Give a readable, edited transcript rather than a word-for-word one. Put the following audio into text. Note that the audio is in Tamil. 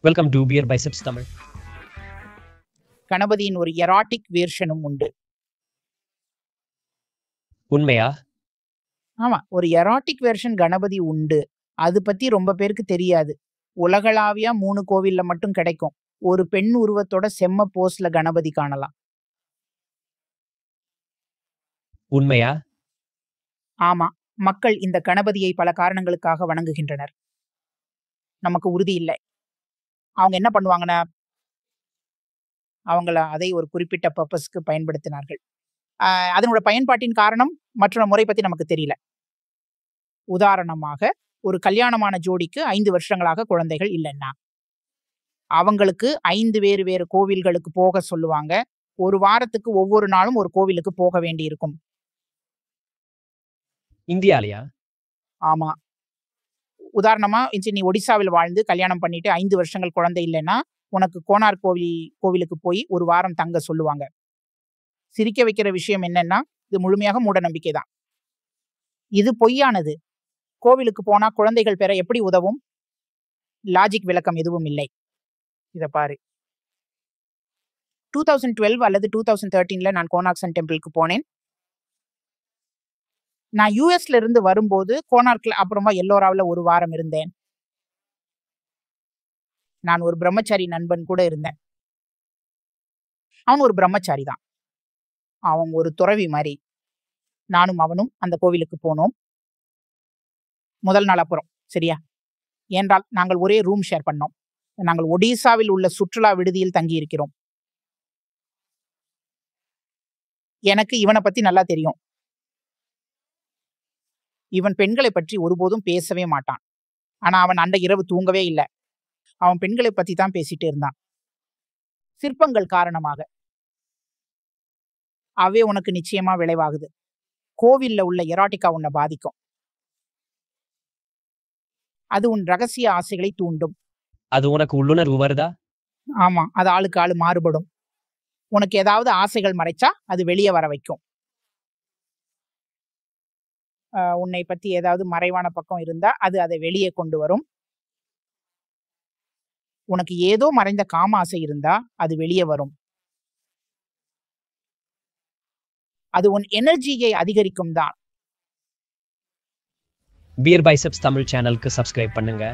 Welcome to beer biceps Tamil. கணபதியின் ஒரு எராட்டிக் வேர்ஷனும் உண்டு. உண்மையா? ஆமா, ஒரு எராட்டிக் வேர்ஷன் கணபதி உண்டு. அது பத்தி ரொம்ப பேருக்கு தெரியாது. உலகளாவியா 3 கோவில்ல மட்டும் கிடைக்கும். ஒரு பெண் உருவத்தோட செம்ம போஸ்ல கணபதி காணலாம். உண்மையா? ஆமா, மக்கள் இந்த கணபதியை பல காரணங்களுக்காக வணங்குகின்றனர். நமக்கு உறுதி இல்லை. அவங்க என்ன பண்ணுவாங்கன்னா, அதை ஒரு குறிப்பிட்ட பர்பஸ்க்கு பயன்படுத்தினார்கள். அதனோட பயன்பாட்டின் காரணம் மற்றொரு முறை பத்தி நமக்கு தெரியல. உதாரணமாக, ஒரு கல்யாணமான ஜோடிக்கு 5 வருஷங்களாக குழந்தைகள் இல்லைன்னா அவங்களுக்கு 5 வேறு வேறு கோவில்களுக்கு போக சொல்லுவாங்க. ஒரு வாரத்துக்கு ஒவ்வொரு நாளும் ஒரு கோவிலுக்கு போக வேண்டி இருக்கும். இந்தியாலயா? ஆமா. உதாரணமா, நீ ஒடிசாவில் வாழ்ந்து கல்யாணம் பண்ணிட்டு 5 வருஷங்கள் குழந்தை இல்லைன்னா உனக்கு கோனார் கோவிலுக்கு போய் ஒரு வாரம் தங்க சொல்லுவாங்க. சிரிக்க வைக்கிற விஷயம் என்னன்னா, இது முழுமையாக மூட நம்பிக்கை தான். இது பொய்யானது. கோவிலுக்கு போனா குழந்தைகள் பெற எப்படி உதவும்? லாஜிக் விளக்கம் எதுவும் இல்லை. இத பாரு. 2012 அல்லது 2013ல நான் கோனார்க் டெம்பிளுக்கு போனேன். நான் யூஎஸ்ல இருந்து வரும்போது கோனார்க்ல அப்புறமா எல்லோராவில் ஒரு வாரம் இருந்தேன். நான் ஒரு பிரம்மச்சாரி நண்பன் கூட இருந்தேன். அவன் ஒரு பிரம்மச்சாரி தான். அவன் ஒரு துறவி மாதிரி. நானும் அவனும் அந்த கோவிலுக்கு போனோம். முதல் நாள் அப்புறம் சரியா? ஏனென்றால் நாங்கள் ஒரே ரூம் ஷேர் பண்ணோம். நாங்கள் ஒடிசாவில் உள்ள சுற்றுலா விடுதியில் தங்கி இருக்கிறோம். எனக்கு இவனை பத்தி நல்லா தெரியும். இவன் பெண்களை பற்றி ஒருபோதும் பேசவே மாட்டான். ஆனா அவன் அந்த இரவு தூங்கவே இல்லை. அவன் பெண்களை பத்தி தான் பேசிட்டு இருந்தான். சிற்பங்கள் காரணமாக. அவே உனக்கு நிச்சயமா விளைவாகுது. கோவில்ல உள்ள எராட்டிக்கா உன்னை பாதிக்கும். அது உன் ரகசிய ஆசைகளை தூண்டும். அது உனக்கு உள்ளுணர்வு வருதா? ஆமா, அது ஆளுக்கு ஆளு மாறுபடும். உனக்கு ஏதாவது ஆசைகள் மறைச்சா அது வெளியே வர வைக்கும். உன்னை பத்தி ஏதாவது மறைவான பக்கம் இருந்தா அது அதை வெளியே கொண்டு வரும். உனக்கு ஏதோ மறைந்த காம ஆசை இருந்தா அது வெளியே வரும். அது உன் எனர்ஜியை அதிகரிக்கும் தான். பியர் பைசெப்ஸ் தமிழ் சேனலுக்கு சப்ஸ்கிரைப் பண்ணுங்க.